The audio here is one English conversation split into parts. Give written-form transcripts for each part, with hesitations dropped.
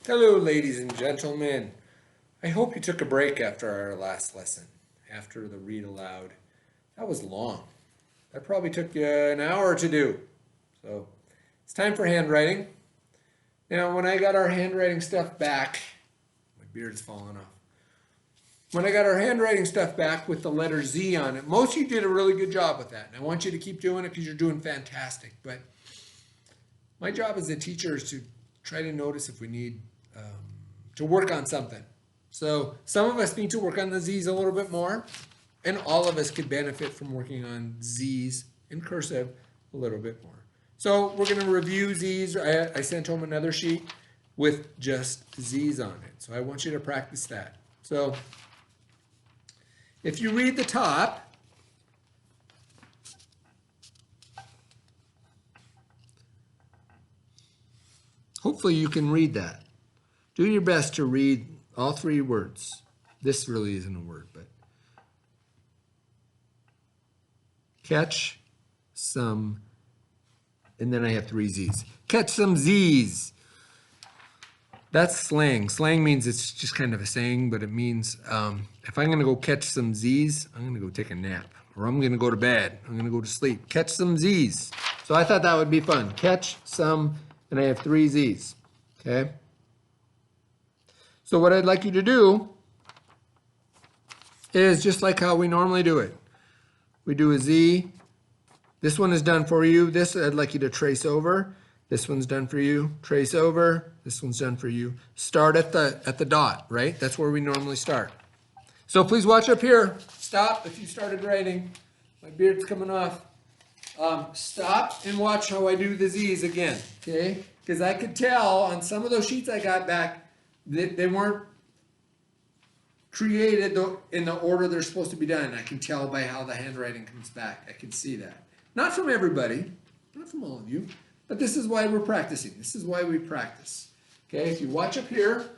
Hello, ladies and gentlemen. I hope you took a break after our last lesson, after the read aloud. That was long. That probably took you an hour to do. So it's time for handwriting. Now, when I got our handwriting stuff back, my beard's falling off. When I got our handwriting stuff back with the letter Z on it, most of you did a really good job with that. And I want you to keep doing it because you're doing fantastic. But my job as a teacher is to try to notice if we need to work on something. So some of us need to work on the Z's a little bit more, and all of us could benefit from working on Z's in cursive a little bit more. So we're going to review Z's. I sent home another sheet with just Z's on it. So I want you to practice that. So if you read the top, hopefully you can read that. Do your best to read all three words. This really isn't a word, but catch some, and then I have three Z's. Catch some Z's. That's slang. Slang means it's just kind of a saying, but it means if I'm going to go catch some Z's, I'm going to go take a nap, or I'm going to go to bed. I'm going to go to sleep. Catch some Z's. So I thought that would be fun. Catch some, and I have three Z's. Okay? So what I'd like you to do is just like how we normally do it. We do a Z. This one is done for you. This I'd like you to trace over. This one's done for you. Trace over. This one's done for you. Start at the dot, right? That's where we normally start. So please watch up here. Stop if you started writing. My beard's coming off. Stop and watch how I do the Z's again, okay? Because I could tell on some of those sheets I got back that they weren't created in the order they're supposed to be done. I can tell by how the handwriting comes back. I can see that. Not from everybody, not from all of you, but this is why we're practicing. This is why we practice. Okay, if you watch up here,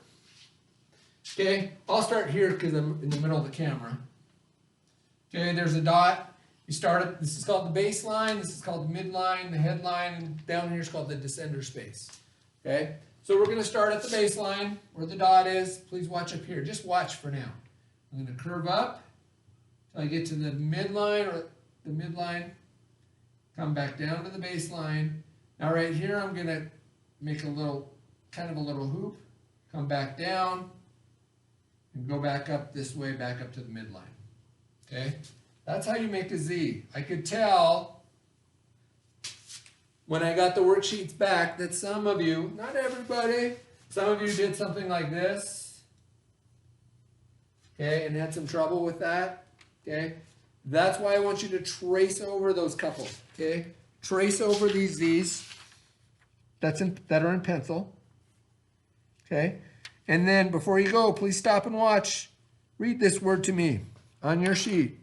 okay, I'll start here because I'm in the middle of the camera. Okay, there's a dot. You start it, this is called the baseline, this is called the midline, the headline, and down here is called the descender space. Okay, so we're going to start at the baseline where the dot is. Please watch up here. Just watch for now. I'm going to curve up until I get to the midline or the midline. Come back down to the baseline. Now right here I'm going to make a little, kind of a little hoop. Come back down and go back up this way, back up to the midline. Okay? That's how you make a Z. I could tell when I got the worksheets back that some of you, not everybody, some of you did something like this, okay, and had some trouble with that, okay? That's why I want you to trace over those couple, okay? Trace over these Z's that are in pencil, okay? And then before you go, please stop and watch. Read this word to me on your sheet.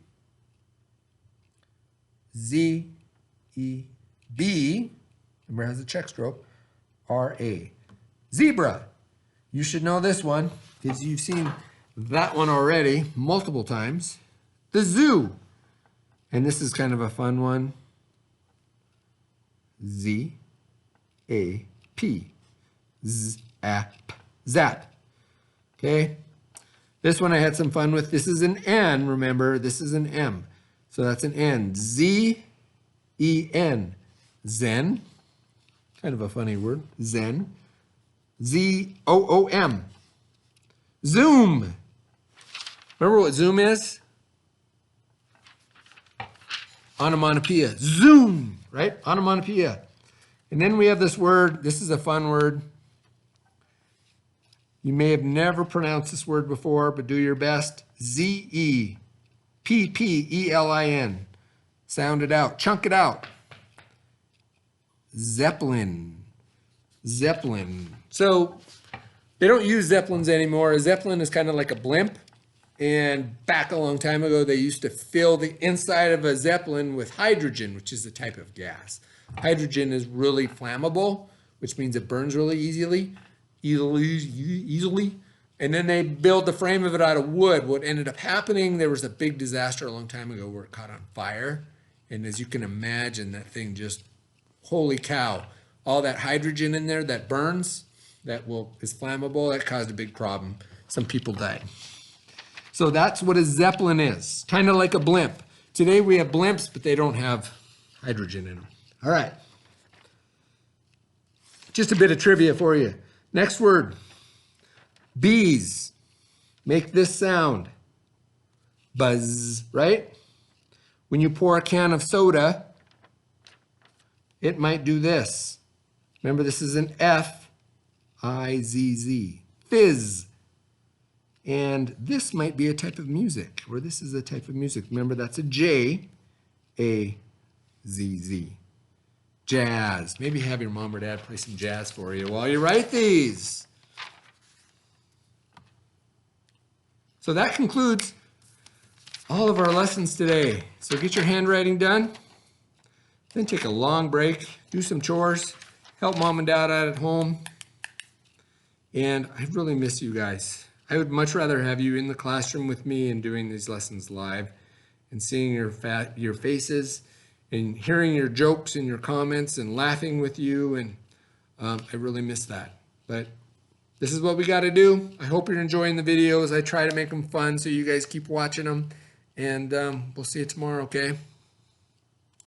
Z-E-B, remember it has a check stroke, R-A. Zebra. You should know this one because you've seen that one already multiple times. The zoo. And this is kind of a fun one. Z-A-P. Zap. Zap. Okay? This one I had some fun with. This is an N, remember. This is an M. So that's an N. Z-E-N. Zen. Kind of a funny word. Zen. Z-O-O-M. Zoom. Remember what zoom is? Onomatopoeia. Zoom. Right? Onomatopoeia. And then we have this word. This is a fun word. You may have never pronounced this word before, but do your best. Z-E. P-P-E-L-I-N. Sound it out. Chunk it out. Zeppelin. Zeppelin. So they don't use Zeppelins anymore. A Zeppelin is kind of like a blimp. And back a long time ago, they used to fill the inside of a Zeppelin with hydrogen, which is a type of gas. Hydrogen is really flammable, which means it burns really easily. And then they built the frame of it out of wood. What ended up happening, there was a big disaster a long time ago where it caught on fire. And as you can imagine, that thing just, holy cow, all that hydrogen in there that burns, that is flammable. That caused a big problem. Some people died. So that's what a Zeppelin is, kind of like a blimp. Today we have blimps, but they don't have hydrogen in them. All right. Just a bit of trivia for you. Next word, bees make this sound. Buzz, right? When you pour a can of soda, it might do this. Remember, this is an F-I-Z-Z, fizz. And this might be a type of music, or this is a type of music. Remember, that's a J-A-Z-Z. Jazz. Maybe have your mom or dad play some jazz for you while you write these. So that concludes all of our lessons today. So get your handwriting done, then take a long break, do some chores, help mom and dad out at home. And I really miss you guys. I would much rather have you in the classroom with me and doing these lessons live and seeing your faces and hearing your jokes and your comments and laughing with you. And I really miss that. But this is what we got to do. I hope you're enjoying the videos. I try to make them fun so you guys keep watching them. And we'll see you tomorrow, okay?